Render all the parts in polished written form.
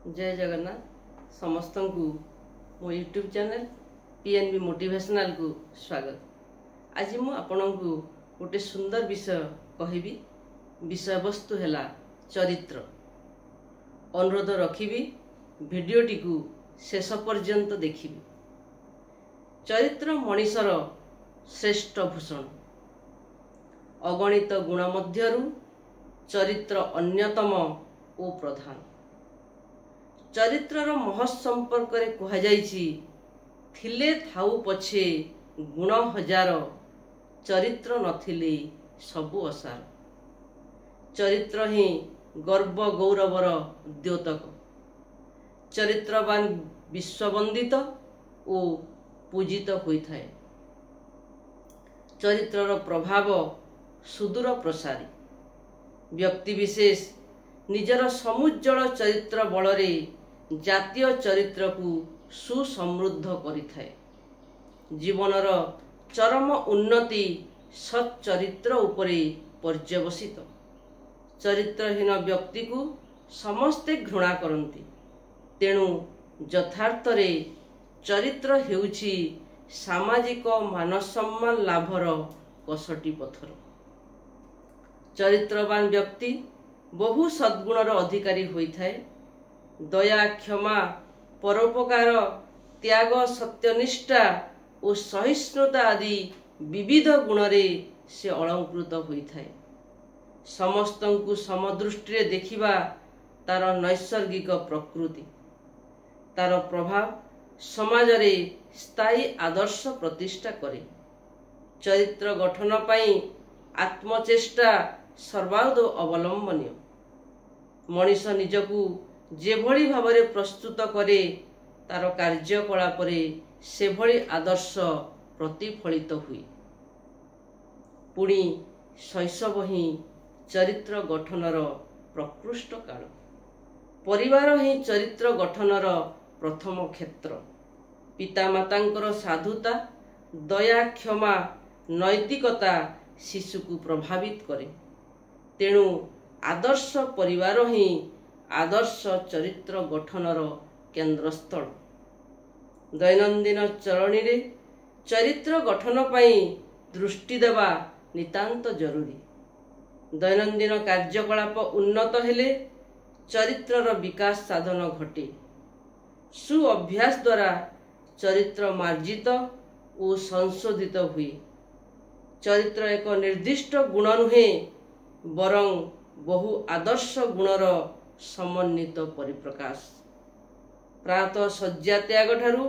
जय जगन्नाथ समस्त को मो यूट्यूब चैनल पीएनबी मोटिवेशनल को स्वागत। आज मु आपण को गोटे सुंदर विषय कहबी। विषय वस्तु है चरित्र। अनुरोध रखिबी भिडियोटी को शेष पर्यंत देखिबी। चरित्र मनीषर श्रेष्ठ भूषण। अगणित गुण मध्यरु चरित्र अन्यतम ओ प्रधान। चरित्रर महत् संपर्क रे कहा जाइछि, थिले थाउ पछे गुण हजार, चरित्र नथिले सबु असार। चरित्र ही गर्व गौरवर द्योतक। चरित्रवान विश्ववंदित ओ पूजित होइथाय। चरित्रर प्रभाव सुदूर प्रसारी। व्यक्ति विशेष निजर समुज्जल चरित्र बलरे जातीय चरित्र को सुसमृद्ध करिथाय। जीवनर चरम उन्नति सच्चरित्र उपरे पर्यवसित। चरित्रहीन व्यक्ति को समस्ते घृणा करती। तेणु यथार्थ रे चरित्र हेउछि सामाजिक मानसम्मान लाभर कसटी पथर। चरित्रवान व्यक्ति बहु सद्गुणर अधिकारी होइथाय। दया, क्षमा, परोपकार, त्याग, सत्यनिष्ठा और सहिष्णुता आदि विविध गुणरे से अलंकृत होइथाय। समस्तंकु समदृष्टि देखिबा तार नैसर्गिक प्रकृति। तार प्रभाव समाज रे स्थायी आदर्श प्रतिष्ठा करे। चरित्र गठन पाई आत्मचेष्टा सर्वादौ अवलंबनीय। मनीष निजकू जेभली भावरे प्रस्तुत करे तार कार्यकलाप सेभली आदर्श प्रतिफलित हुए। पुणी शैशव ही चरित्र गठनर प्रकृष्ट काल। परिवार ही चरित्र गठनर प्रथम क्षेत्र। पितामातांकर साधुता, दया, क्षमा, नैतिकता शिशु को प्रभावित करे। तेणु आदर्श परिवार ही आदर्श चरित्र गठनर केन्द्रस्थल। दैनंदिन चरणी रे चरित्र गठन पाई दृष्टि देवा नितांत जरूरी। दैनंदिन कार्यकलाप उन्नत हेले चरित्रर विकास साधन घटे। सु अभ्यास द्वारा चरित्र मार्जित और संशोधित हुए। चरित्र एक निर्दिष्ट गुण नुहे, बरं बहु आदर्श गुणर समन्वित परिप्रकाश। प्रातः शय्या त्याग ठारू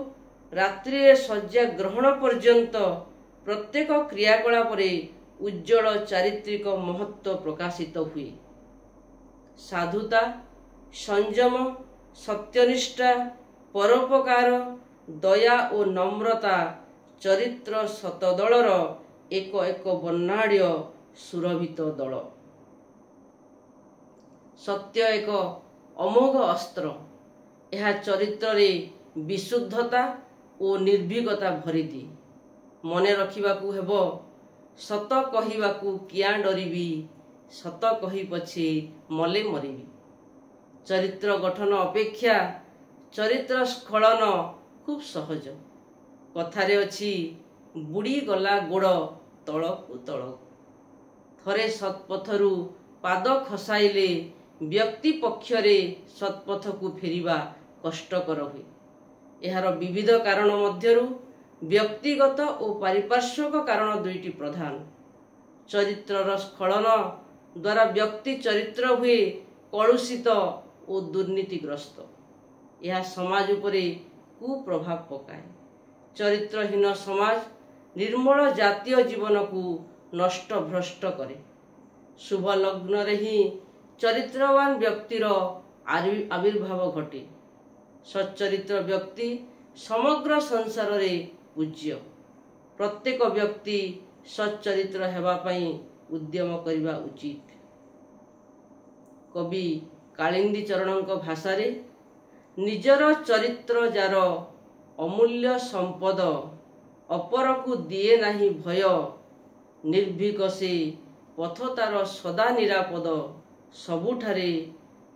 रात्रि शय्या ग्रहण पर्यंत प्रत्येक क्रियाकलाप उज्जवल चारित्रिक महत्व प्रकाशित हुए। साधुता, संयम, सत्यनिष्ठा, परोपकार, दया और नम्रता चरित्र शतदलर एक एक वर्णाढ्य सुरभित दल। सत्य एक अमोघ अस्त्र। यह चरित्र रे विशुद्धता और निर्भीकता भरी दी। मने रखिबाकू हेबो, सत कहिबाकू किया डरिबी, सत कहि पछे मले मरिबी। चरित्र गठन अपेक्षा चरित्र स्खलन खूब सहज। कथारे अछि, बुड़ी गला गोड़ तळकू तळकू। थरे सत्पथरु पाद खसाइले व्यक्ति पक्षरे सत्पथ को फेरिबा कष्टकर हुए। एहार विविध कारण मध्यरु व्यक्तिगत और पारिपार्श्विक कारण दुईटी प्रधान। चरित्रर स्खलन द्वारा व्यक्ति चरित्र हुए कलुषित और दुर्नीतिग्रस्त। यह समाज उपरे कुप्रभाव पकाए। चरित्रहीन समाज निर्मल जातीय जीवन को नष्ट भ्रष्ट करे। शुभ लग्न रे ही चरित्रवान व्यक्तिर आविर्भाव घटे। सच्चरित्र व्यक्ति समग्र संसार रे पूज्य। प्रत्येक व्यक्ति सच्चरित्र हेबा पई उद्यम करिबा उचित। कवि कालिंदी चरणଙ୍କ भाषारे निजर चरित्र जार अमूल्य संपद, अपर को दिए नाही भय, निर्भीक से पथ तार सदा निरापद, सबुठारे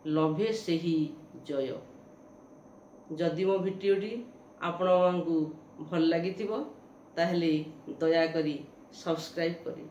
लभे सेही जय। जदि मो भिडियोटी आपण मानकु भल लागिथिबो ताहेले दया करी सब्सक्राइब करी